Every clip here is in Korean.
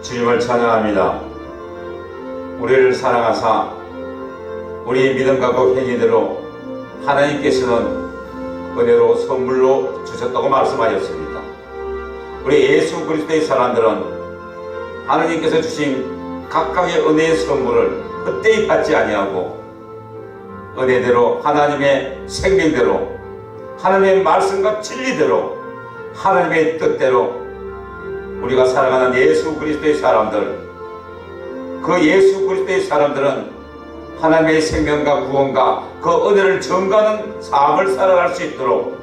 주님을 찬양합니다. 우리를 사랑하사 우리 믿음과 그 행위대로 하나님께서는 은혜로 선물로 주셨다고 말씀하셨습니다. 우리 예수 그리스도의 사람들은 하나님께서 주신 각각의 은혜의 선물을 헛되이 받지 아니하고 은혜대로 하나님의 생명대로 하나님의 말씀과 진리대로 하나님의 뜻대로 우리가 살아가는 예수 그리스도의 사람들, 그 예수 그리스도의 사람들은 하나님의 생명과 구원과 그 은혜를 전가하는 삶을 살아갈 수 있도록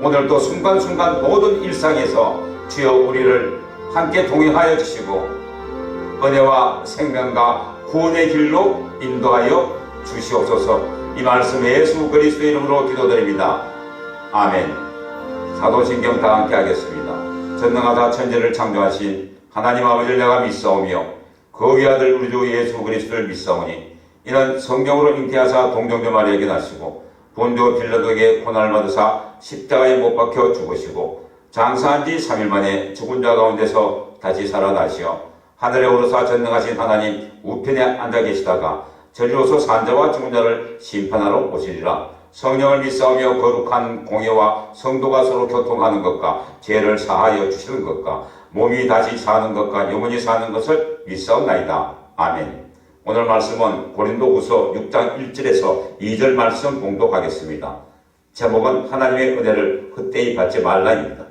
오늘도 순간순간 모든 일상에서 주여 우리를 함께 동행하여 주시고 은혜와 생명과 구원의 길로 인도하여 주시옵소서. 이 말씀 예수 그리스도의 이름으로 기도드립니다. 아멘. 사도신경 다 함께 하겠습니다. 전능하사 천지를 창조하신 하나님 아버지를 내가 믿사오며 그 위아들 우리 주 예수 그리스도를 믿사오니 이는 성경으로 잉태하사 동정녀 마리아에게 나시고 본조 빌라도에게 고난을 받으사 십자가에 못 박혀 죽으시고 장사한 지 3일 만에 죽은 자 가운데서 다시 살아나시어 하늘에 오르사 전능하신 하나님 우편에 앉아 계시다가 저리로서 산자와 죽은 자를 심판하러 오시리라. 성령을 믿사오며 거룩한 공예와 성도가 서로 교통하는 것과 죄를 사하여 주시는 것과 몸이 다시 사는 것과 영원히 사는 것을 믿사옵나이다. 아멘. 오늘 말씀은 고린도후서 6장 1절에서 2절 말씀 봉독하겠습니다. 제목은 하나님의 은혜를 헛되이 받지 말라입니다.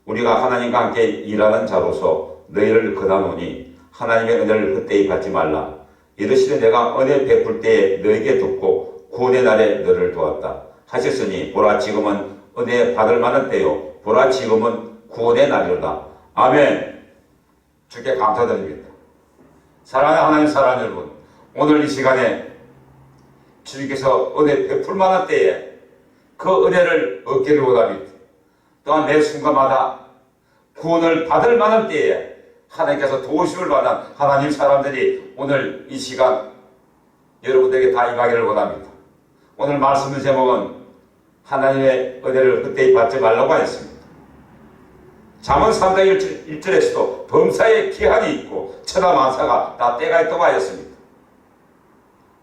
우리가 하나님과 함께 일하는 자로서 너희를 권하노니 하나님의 은혜를 헛되이 받지 말라. 이르시되 내가 은혜 베풀 때에 너에게 듣고 구원의 날에 너를 도왔다 하셨으니 보라 지금은 은혜 받을 만한 때요 보라 지금은 구원의 날이로다. 아멘. 주께 감사드립니다. 사랑하는 하나님 사랑 여러분, 오늘 이 시간에 주님께서 은혜 베풀 만한 때에 그 은혜를 얻기를 원합니다. 또한 매 순간마다 구원을 받을 만한 때에 하나님께서 도우심을 받는 하나님 사람들이 오늘 이 시간 여러분들에게 다 임하기를 원합니다. 오늘 말씀의 제목은 하나님의 은혜를 헛되이 받지 말라고 하였습니다. 잠언 3장 1절에서도 범사에 기한이 있고 천하 만사가 다 때가 있다고 하였습니다.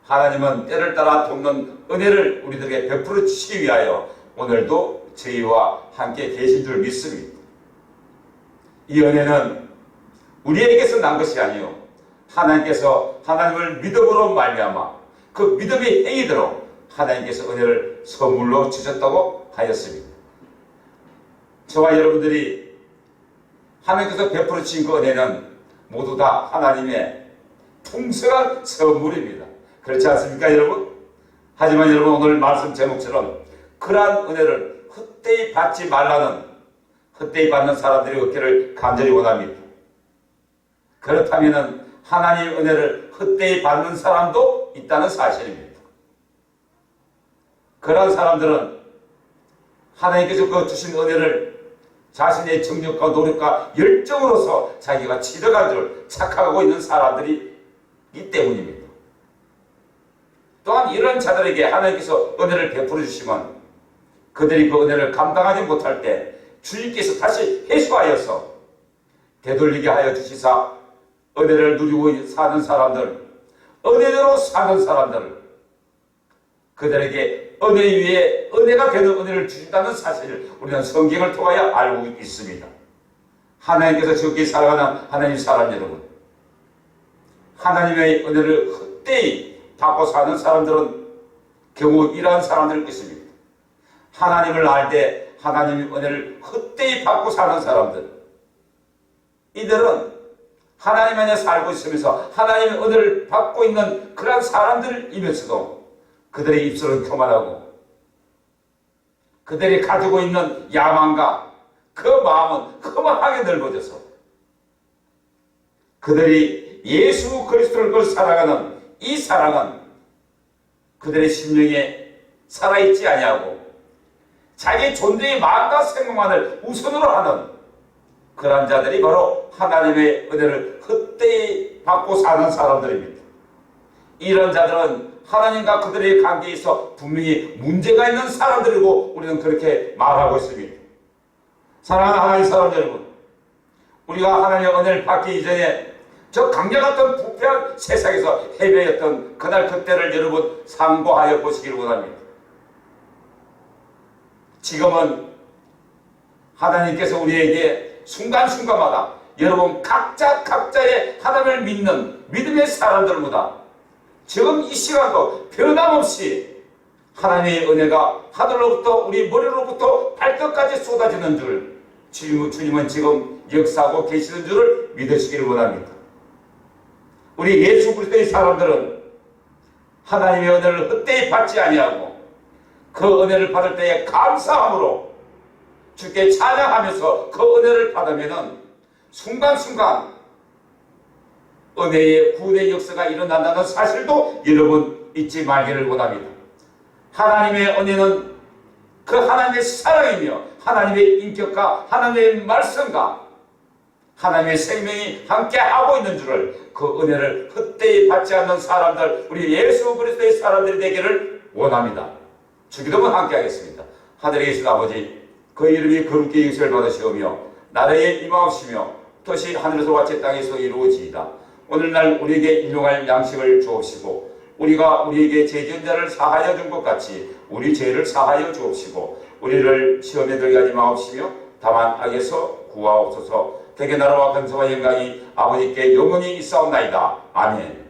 하나님은 때를 따라 돕는 은혜를 우리들에게 베풀어 주시기 위하여 오늘도 저희와 함께 계신 줄 믿습니다. 이 은혜는 우리에게서 난 것이 아니요 하나님께서 하나님을 믿음으로 말미암아 그 믿음의 행위대로 하나님께서 은혜를 선물로 주셨다고 하였습니다. 저와 여러분들이 하나님께서 베풀어 주신 그 은혜는 모두 다 하나님의 풍성한 선물입니다. 그렇지 않습니까 여러분? 하지만 여러분 오늘 말씀 제목처럼 그러한 은혜를 헛되이 받지 말라는 헛되이 받는 사람들이 없기를 간절히 원합니다. 그렇다면 하나님의 은혜를 헛되이 받는 사람도 있다는 사실입니다. 그러한 사람들은 하나님께서 그 주신 은혜를 자신의 정력과 노력과 열정으로서 자기가 취득한 줄 착각하고 있는 사람들이기 때문입니다. 또한 이런 자들에게 하나님께서 은혜를 베풀어 주시면 그들이 그 은혜를 감당하지 못할 때 주님께서 다시 회수하여서 되돌리게 하여 주시사 은혜를 누리고 사는 사람들, 은혜대로 사는 사람들, 그들에게 은혜 위에 은혜가 되는 은혜를 주신다는 사실을 우리는 성경을 통하여 알고 있습니다. 하나님께서 지극히 사랑하는 하나님 사람 여러분, 하나님의 은혜를 헛되이 받고 사는 사람들은 경우 이러한 사람들이 있습니다. 하나님을 알 때 하나님의 은혜를 헛되이 받고 사는 사람들, 이들은 하나님 안에 살고 있으면서 하나님의 은혜를 받고 있는 그런 사람들이면서도 그들의 입술은 교만하고 그들이 가지고 있는 야망과 그 마음은 거만하게 넓어져서 그들이 예수 그리스도를 사랑하는 이 사랑은 그들의 심령에 살아있지 아니하고 자기 존재의 마음과 생각만을 우선으로 하는 그런 자들이 바로 하나님의 은혜를 헛되이 받고 사는 사람들입니다. 이런 자들은 하나님과 그들의 관계에 있어 분명히 문제가 있는 사람들이고 우리는 그렇게 말하고 있습니다. 사랑하는 하나님 사람 여러분, 우리가 하나님의 은혜를 받기 이전에 저 강야 같은 부패한 세상에서 헤매였던 그날 그때를 여러분 상고하여 보시길 원합니다. 지금은 하나님께서 우리에게 순간순간마다 여러분 각자의 하나님을 믿는 믿음의 사람들보다 지금 이 시간도 변함없이 하나님의 은혜가 하늘로부터 우리 머리로부터 발끝까지 쏟아지는 줄 주님은 지금 역사하고 계시는 줄을 믿으시기를 원합니다. 우리 예수 그리스도의 사람들은 하나님의 은혜를 헛되이 받지 아니하고 그 은혜를 받을 때에 감사함으로 주께 찬양하면서 그 은혜를 받으면은 순간순간 은혜의 구원의 역사가 일어난다는 사실도 여러분 잊지 말기를 원합니다. 하나님의 은혜는 그 하나님의 사랑이며 하나님의 인격과 하나님의 말씀과 하나님의 생명이 함께 하고 있는 줄을 그 은혜를 헛되이 받지 않는 사람들 우리 예수 그리스도의 사람들이 되기를 원합니다. 주기도문 함께 하겠습니다. 하늘에 계신 아버지 그 이름이 거룩히 영생을 받으시오며 나라에 임하옵시며 뜻이 하늘에서 같이 땅에서 이루어지이다. 오늘날 우리에게 일용할 양식을 주옵시고 우리가 우리에게 죄지은 자를 사하여 준 것 같이 우리 죄를 사하여 주옵시고 우리를 시험에 들게 하지 마옵시며 다만 악에서 구하옵소서. 대개 나라와 근성과 영광이 아버지께 영원히 있사옵나이다. 아멘.